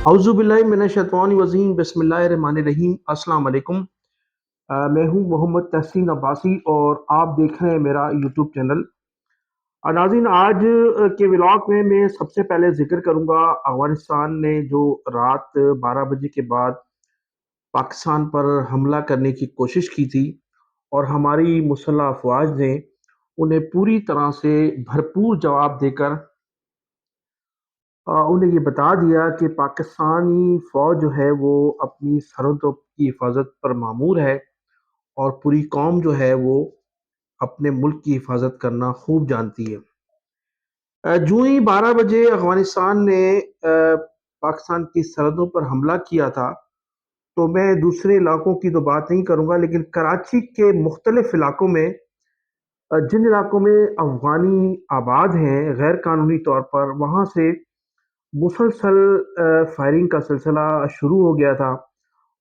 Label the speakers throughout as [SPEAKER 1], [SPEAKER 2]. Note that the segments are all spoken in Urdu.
[SPEAKER 1] اعوذ باللہ من الشیطان الرجیم، بسم اللہ الرحمن الرحیم۔ السلام علیکم۔ میں ہوں محمد تحسین عباسی اور آپ دیکھ رہے ہیں میرا یوٹیوب چینل۔ ناظرین، آج کے ولاگ میں سب سے پہلے ذکر کروں گا افغانستان نے جو رات 12 بجے کے بعد پاکستان پر حملہ کرنے کی کوشش کی تھی اور ہماری مسلح افواج نے انہیں پوری طرح سے بھرپور جواب دے کر انہیں یہ بتا دیا کہ پاکستانی فوج جو ہے وہ اپنی سرحدوں کی حفاظت پر مامور ہے اور پوری قوم جو ہے وہ اپنے ملک کی حفاظت کرنا خوب جانتی ہے۔ جو ہی 12 بجے افغانستان نے پاکستان کی سرحدوں پر حملہ کیا تھا، تو میں دوسرے علاقوں کی تو بات نہیں کروں گا، لیکن کراچی کے مختلف علاقوں میں جن علاقوں میں افغانی آباد ہیں غیر قانونی طور پر، وہاں سے مسلسل فائرنگ کا سلسلہ شروع ہو گیا تھا،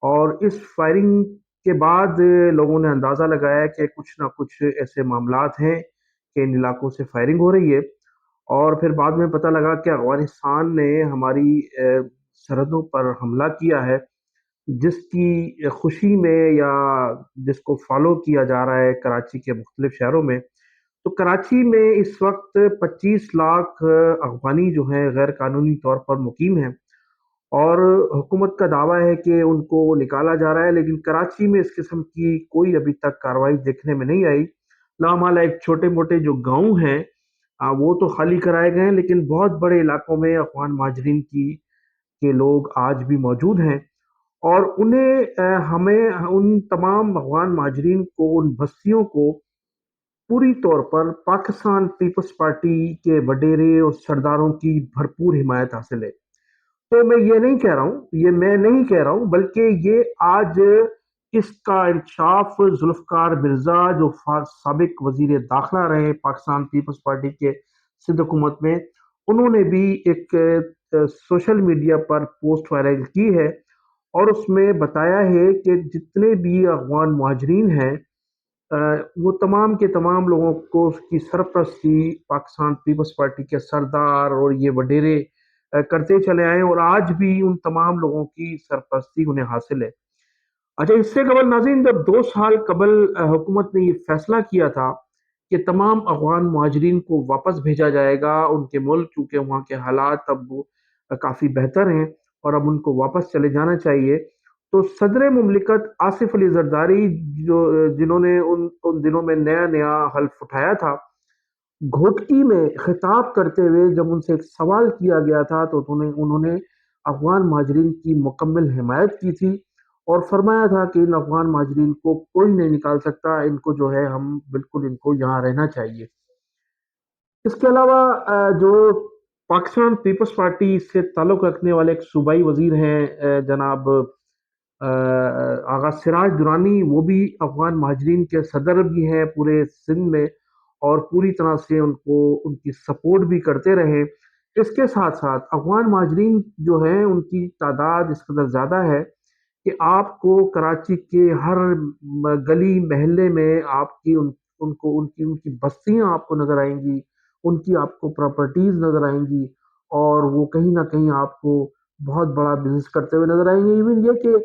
[SPEAKER 1] اور اس فائرنگ کے بعد لوگوں نے اندازہ لگایا کہ کچھ نہ کچھ ایسے معاملات ہیں کہ ان علاقوں سے فائرنگ ہو رہی ہے، اور پھر بعد میں پتہ لگا کہ افغانستان نے ہماری سرحدوں پر حملہ کیا ہے، جس کی خوشی میں یا جس کو فالو کیا جا رہا ہے کراچی کے مختلف شہروں میں۔ تو کراچی میں اس وقت 25 لاکھ افغانی جو ہیں غیر قانونی طور پر مقیم ہیں، اور حکومت کا دعویٰ ہے کہ ان کو نکالا جا رہا ہے، لیکن کراچی میں اس قسم کی کوئی ابھی تک کارروائی دیکھنے میں نہیں آئی۔ لامحالہ ایک چھوٹے موٹے جو گاؤں ہیں وہ تو خالی کرائے گئے ہیں، لیکن بہت بڑے علاقوں میں افغان مہاجرین کے لوگ آج بھی موجود ہیں، اور انہیں ہمیں ان تمام افغان مہاجرین کو، ان بستیوں کو پوری طور پر پاکستان پیپلز پارٹی کے وڈیرے اور سرداروں کی بھرپور حمایت حاصل ہے۔ تو میں یہ نہیں کہہ رہا ہوں، بلکہ یہ آج اس کا انکشاف ذوالفقار مرزا جو سابق وزیر داخلہ رہے پاکستان پیپلز پارٹی کے سندھ حکومت میں، انہوں نے بھی ایک سوشل میڈیا پر پوسٹ وائرل کی ہے، اور اس میں بتایا ہے کہ جتنے بھی افغان مہاجرین ہیں وہ تمام کے تمام لوگوں کو اس کی سرپرستی پاکستان پیپلز پارٹی کے سردار اور یہ وڈیرے کرتے چلے آئے، اور آج بھی ان تمام لوگوں کی سرپرستی انہیں حاصل ہے۔ اچھا، اس سے قبل ناظرین، جب 2 سال قبل حکومت نے یہ فیصلہ کیا تھا کہ تمام افغان مہاجرین کو واپس بھیجا جائے گا ان کے ملک، کیونکہ وہاں کے حالات اب کافی بہتر ہیں اور اب ان کو واپس چلے جانا چاہیے، تو صدر مملکت آصف علی زرداری جنہوں نے ان دنوں میں نیا نیا حلف اٹھایا تھا، گھوٹکی میں خطاب کرتے ہوئے جب ان سے ایک سوال کیا گیا تھا تو انہوں نے افغان مہاجرین کی مکمل حمایت کی تھی، اور فرمایا تھا کہ ان افغان مہاجرین کو کوئی نہیں نکال سکتا، ان کو جو ہے ہم بالکل ان کو یہاں رہنا چاہیے۔ اس کے علاوہ جو پاکستان پیپلز پارٹی سے تعلق رکھنے والے ایک صوبائی وزیر ہیں جناب آغا سراج درانی، وہ بھی افغان مہاجرین کے صدر بھی ہیں پورے سندھ میں، اور پوری طرح سے ان کی سپورٹ بھی کرتے رہے۔ اس کے ساتھ ساتھ افغان مہاجرین جو ہیں ان کی تعداد اس قدر زیادہ ہے کہ آپ کو کراچی کے ہر گلی محلے میں آپ کی ان کی بستیاں آپ کو نظر آئیں گی، ان کی آپ کو پراپرٹیز نظر آئیں گی، اور وہ کہیں نہ کہیں آپ کو بہت بڑا بزنس کرتے ہوئے نظر آئیں گے۔ ایون یہ کہ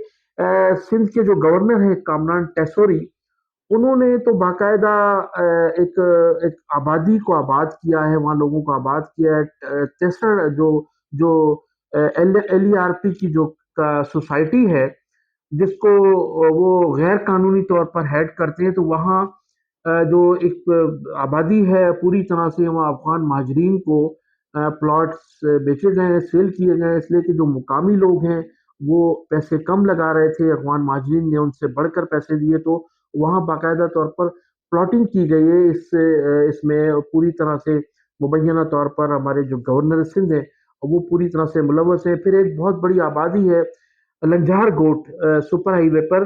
[SPEAKER 1] سندھ کے جو گورنر ہیں کامران ٹیسوری، انہوں نے تو باقاعدہ ایک آبادی کو آباد کیا ہے، وہاں لوگوں کو آباد کیا ہے۔ تیسر جو ایل ای آر پی کی جو سوسائٹی ہے، جس کو وہ غیر قانونی طور پر ہیڈ کرتے ہیں، تو وہاں جو ایک آبادی ہے پوری طرح سے، وہاں افغان مہاجرین کو پلاٹس بیچے گئے ہیں، سیل کیے گئے ہیں، اس لیے کہ جو مقامی لوگ ہیں وہ پیسے کم لگا رہے تھے، افغان مہاجرین نے ان سے بڑھ کر پیسے دیے، تو وہاں باقاعدہ طور پر پلاٹنگ کی گئی ہے۔ اس میں پوری طرح سے مبینہ طور پر ہمارے جو گورنر سندھ ہیں وہ پوری طرح سے ملوث ہے۔ پھر ایک بہت بڑی آبادی ہے لنجار گوٹ سپر ہائی وے پر،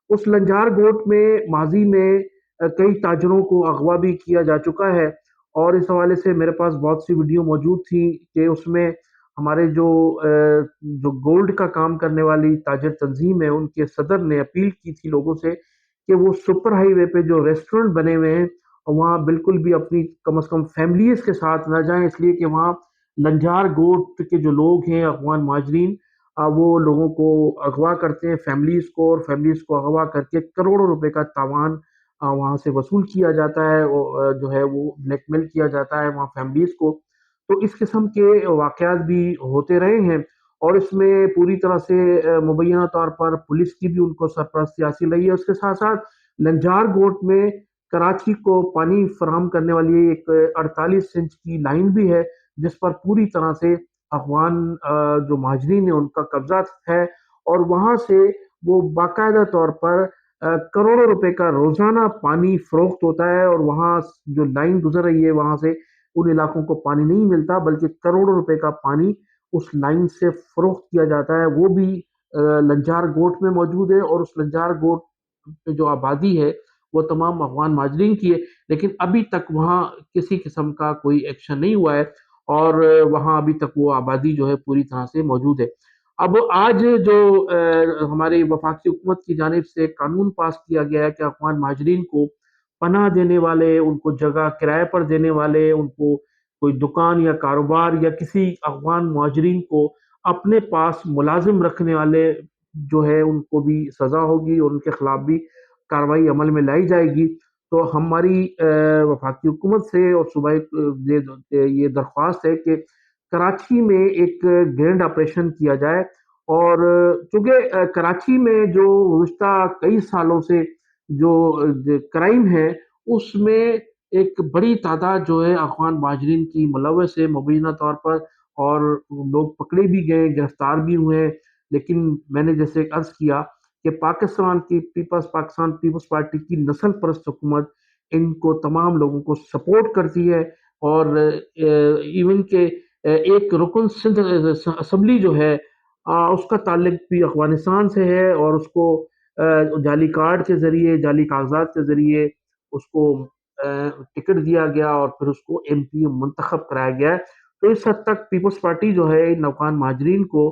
[SPEAKER 1] اس لنجار گوٹ میں ماضی میں کئی تاجروں کو اغوا بھی کیا جا چکا ہے، اور اس حوالے سے میرے پاس بہت سی ویڈیو موجود تھی کہ اس میں ہمارے جو گولڈ کا کام کرنے والی تاجر تنظیم ہے، ان کے صدر نے اپیل کی تھی لوگوں سے کہ وہ سپر ہائی وے پہ جو ریسٹورنٹ بنے ہوئے ہیں وہاں بالکل بھی اپنی کم از کم فیملیز کے ساتھ نہ جائیں، اس لیے کہ وہاں لنجار گوٹ کے جو لوگ ہیں افغان مہاجرین، وہ لوگوں کو اغوا کرتے ہیں، فیملیز کو، اور فیملیز کو اغوا کر کے کروڑوں روپے کا تاوان وہاں سے وصول کیا جاتا ہے، جو ہے وہ بلیک میل کیا جاتا ہے وہاں فیملیز کو۔ تو اس قسم کے واقعات بھی ہوتے رہے ہیں، اور اس میں پوری طرح سے مبینہ طور پر پولیس کی بھی ان کو سرپرستی حاصل رہی ہے۔ اس کے ساتھ ساتھ لنجار گوٹ میں کراچی کو پانی فراہم کرنے والی ایک 48 انچ کی لائن بھی ہے، جس پر پوری طرح سے افغان جو مہاجرین ہیں ان کا قبضہ ہے، اور وہاں سے وہ باقاعدہ طور پر کروڑوں روپے کا روزانہ پانی فروخت ہوتا ہے، اور وہاں جو لائن گزر رہی ہے وہاں سے ان علاقوں کو پانی نہیں ملتا، بلکہ کروڑوں روپے کا پانی اس لائن سے فروخت کیا جاتا ہے۔ وہ بھی لنجار گوٹ میں موجود ہے، اور اس لنجار گوٹ پہ جو آبادی ہے وہ تمام افغان مہاجرین کی ہے، لیکن ابھی تک وہاں کسی قسم کا کوئی ایکشن نہیں ہوا ہے، اور وہاں ابھی تک وہ آبادی جو ہے پوری طرح سے موجود ہے۔ اب آج جو ہماری وفاقی حکومت کی جانب سے قانون پاس کیا گیا ہے کہ افغان مہاجرین کو پناہ دینے والے، ان کو جگہ کرائے پر دینے والے، ان کو کوئی دکان یا کاروبار یا کسی افغان مہاجرین کو اپنے پاس ملازم رکھنے والے جو ہے ان کو بھی سزا ہوگی، اور ان کے خلاف بھی کارروائی عمل میں لائی جائے گی۔ تو ہماری وفاقی حکومت سے اور صوبائی یہ درخواست ہے کہ کراچی میں ایک گرینڈ آپریشن کیا جائے، اور چونکہ کراچی میں جو گزشتہ کئی سالوں سے جو کرائم ہے اس میں ایک بڑی تعداد جو ہے افغان مہاجرین کی ملوث ہے مبینہ طور پر، اور لوگ پکڑے بھی گئے، گرفتار بھی ہوئے ہیں۔ لیکن میں نے جیسے عرض کیا کہ پاکستان پیپلز پارٹی کی نسل پرست حکومت ان کو تمام لوگوں کو سپورٹ کرتی ہے، اور ایون کہ ایک رکن سندھ اسمبلی جو ہے اس کا تعلق بھی افغانستان سے ہے، اور اس کو جعلی کارڈ کے ذریعے، جعلی کاغذات کے ذریعے اس کو ٹکٹ دیا گیا، اور پھر اس کو ایم پی منتخب کرایا گیا ہے۔ تو اس حد تک پیپلز پارٹی جو ہے ان افغان مہاجرین کو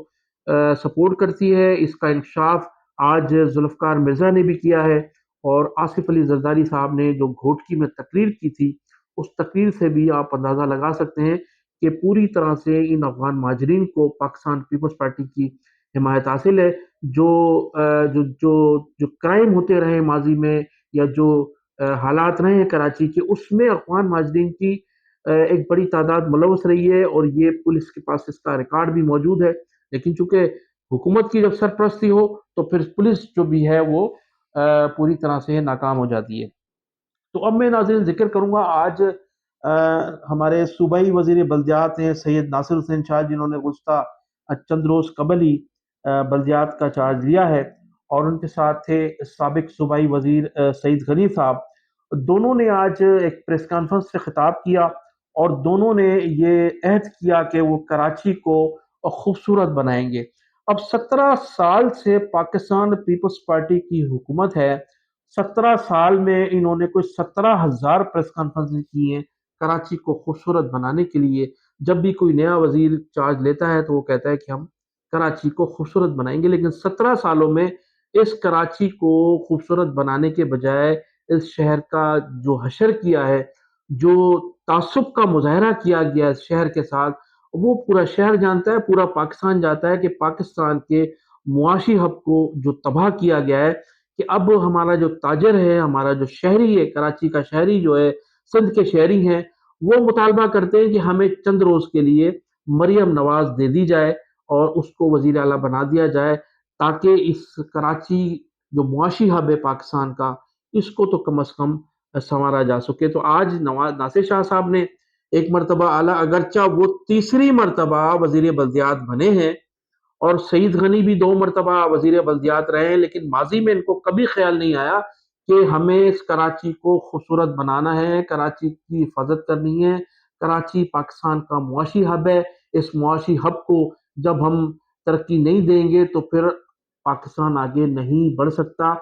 [SPEAKER 1] سپورٹ کرتی ہے۔ اس کا انکشاف آج ذوالفقار مرزا نے بھی کیا ہے، اور آصف علی زرداری صاحب نے جو گھوٹکی میں تقریر کی تھی، اس تقریر سے بھی آپ اندازہ لگا سکتے ہیں کہ پوری طرح سے ان افغان مہاجرین کو پاکستان پیپلز پارٹی کی حمایت حاصل ہے۔ جو جو جو جو کرائم ہوتے رہے ماضی میں، یا جو حالات رہے ہیں کراچی کے، اس میں افغان مہاجرین کی ایک بڑی تعداد ملوث رہی ہے، اور یہ پولیس کے پاس اس کا ریکارڈ بھی موجود ہے۔ لیکن چونکہ حکومت کی جب سرپرستی ہو تو پھر پولیس جو بھی ہے وہ پوری طرح سے ناکام ہو جاتی ہے۔ تو اب میں ناظرین ذکر کروں گا آج ہمارے صوبائی وزیر بلدیات ہیں سید ناصر حسین شاہ، جنہوں نے گزشتہ چند روز قبل ہی بلدیات کا چارج لیا ہے، اور ان کے ساتھ تھے سابق صوبائی وزیر سعید غنی صاحب۔ دونوں نے آج ایک پریس کانفرنس سے خطاب کیا، اور دونوں نے یہ عہد کیا کہ وہ کراچی کو خوبصورت بنائیں گے۔ اب 17 سال سے پاکستان پیپلز پارٹی کی حکومت ہے، 17 سال میں انہوں نے کوئی 17,000 پریس کانفرنس کی ہیں کراچی کو خوبصورت بنانے کے لیے۔ جب بھی کوئی نیا وزیر چارج لیتا ہے تو وہ کہتا ہے کہ ہم کراچی کو خوبصورت بنائیں گے، لیکن 17 سالوں میں اس کراچی کو خوبصورت بنانے کے بجائے اس شہر کا جو حشر کیا ہے، جو تعصب کا مظاہرہ کیا گیا اس شہر کے ساتھ، وہ پورا شہر جانتا ہے، پورا پاکستان جانتا ہے کہ پاکستان کے معاشی ہب کو جو تباہ کیا گیا ہے، کہ اب ہمارا جو تاجر ہے، ہمارا جو شہری ہے، کراچی کا شہری جو ہے، سندھ کے شہری ہیں، وہ مطالبہ کرتے ہیں کہ ہمیں چند روز کے لیے مریم نواز دے دی جائے، اور اس کو وزیر اعلیٰ بنا دیا جائے، تاکہ اس کراچی جو معاشی ہب ہے پاکستان کا، اس کو تو کم از کم سنوارا جا سکے۔ تو آج نواز ناصر شاہ صاحب نے ایک مرتبہ اعلیٰ، اگرچہ وہ تیسری مرتبہ وزیر بلدیات بنے ہیں، اور سعید غنی بھی 2 مرتبہ وزیر بلدیات رہے ہیں، لیکن ماضی میں ان کو کبھی خیال نہیں آیا کہ ہمیں اس کراچی کو خوبصورت بنانا ہے، کراچی کی حفاظت کرنی ہے۔ کراچی پاکستان کا معاشی ہب ہے، اس معاشی ہب کو جب ہم ترقی نہیں دیں گے تو پھر پاکستان آگے نہیں بڑھ سکتا۔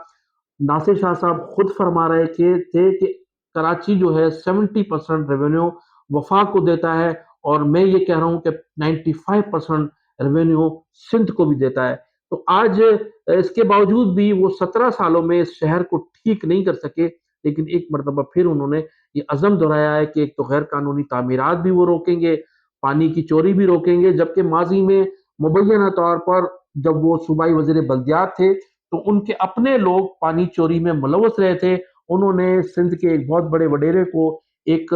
[SPEAKER 1] ناصر شاہ صاحب خود فرما رہے تھے کہ کراچی جو ہے 70% ریونیو وفاق کو دیتا ہے، اور میں یہ کہہ رہا ہوں کہ 95% ریونیو سندھ کو بھی دیتا ہے۔ تو آج اس کے باوجود بھی وہ 17 سالوں میں اس شہر کو ٹھیک نہیں کر سکے، لیکن ایک مرتبہ پھر انہوں نے یہ عزم دہرایا ہے کہ ایک تو غیر قانونی تعمیرات بھی وہ روکیں گے، پانی کی چوری بھی روکیں گے، جبکہ ماضی میں مبینہ طور پر جب وہ صوبائی وزیر بلدیات تھے تو ان کے اپنے لوگ پانی چوری میں ملوث رہے تھے. انہوں نے سندھ کے ایک بہت بڑے وڈیرے کو ایک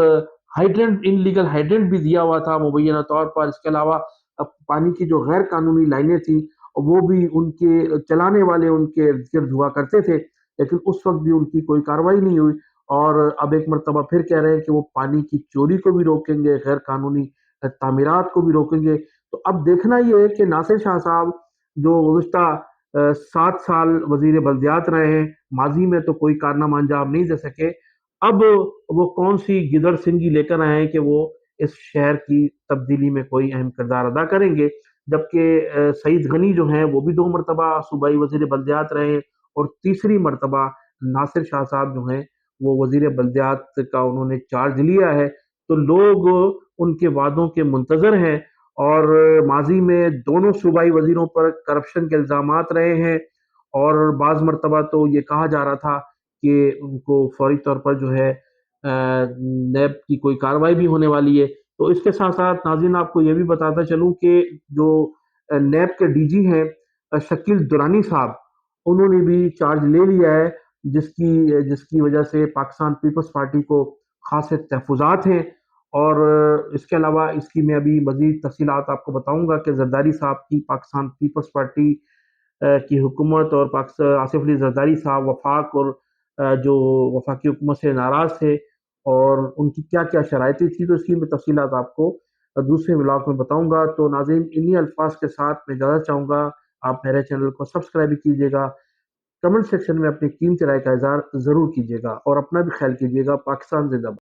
[SPEAKER 1] ہائیڈرنٹ انلیگل ہائیڈرنٹ بھی دیا ہوا تھا مبینہ طور پر. اس کے علاوہ پانی کی جو غیر قانونی لائنیں تھیں وہ بھی ان کے چلانے والے ان کے ارد گرد ہوا کرتے تھے، لیکن اس وقت بھی ان کی کوئی کارروائی نہیں ہوئی. اور اب ایک مرتبہ پھر کہہ رہے ہیں کہ وہ پانی کی چوری کو بھی روکیں گے، غیر قانونی تعمیرات کو بھی روکیں گے. تو اب دیکھنا یہ ہے کہ ناصر شاہ صاحب جو گزشتہ 7 سال وزیر بلدیات رہے ہیں، ماضی میں تو کوئی کارنامہ انجام نہیں دے سکے، اب وہ کون سی گدڑ سنگی لے کر آئے ہیں کہ وہ اس شہر کی تبدیلی میں کوئی اہم کردار ادا کریں گے. جبکہ سعید غنی جو ہیں وہ بھی 2 مرتبہ صوبائی وزیر بلدیات رہے ہیں، اور تیسری مرتبہ ناصر شاہ صاحب جو ہیں وہ وزیر بلدیات کا انہوں نے چارج لیا ہے. تو لوگ ان کے وعدوں کے منتظر ہیں، اور ماضی میں دونوں صوبائی وزیروں پر کرپشن کے الزامات رہے ہیں، اور بعض مرتبہ تو یہ کہا جا رہا تھا کہ ان کو فوری طور پر جو ہے نیب کی کوئی کارروائی بھی ہونے والی ہے. تو اس کے ساتھ ساتھ ناظرین آپ کو یہ بھی بتاتا چلوں کہ جو نیب کے ڈی جی ہیں شکیل درانی صاحب، انہوں نے بھی چارج لے لیا ہے، جس کی وجہ سے پاکستان پیپلز پارٹی کو خاصے تحفظات ہیں. اور اس کے علاوہ اس کی میں ابھی مزید تفصیلات آپ کو بتاؤں گا کہ زرداری صاحب کی پاکستان پیپلز پارٹی کی حکومت اور پاکستان آصف علی زرداری صاحب وفاق اور جو وفاقی حکومت سے ناراض تھے، اور ان کی کیا کیا شرائطیں تھی، تو اس کی میں تفصیلات آپ کو دوسرے ولاگ میں بتاؤں گا. تو ناظرین انہی الفاظ کے ساتھ میں اجازت چاہوں گا. آپ میرے چینل کو سبسکرائب کیجیے گا، کمنٹ سیکشن میں اپنی قیمتی رائے کا اظہار ضرور کیجیے گا، اور اپنا بھی خیال کیجیے گا. پاکستان زندہ باد.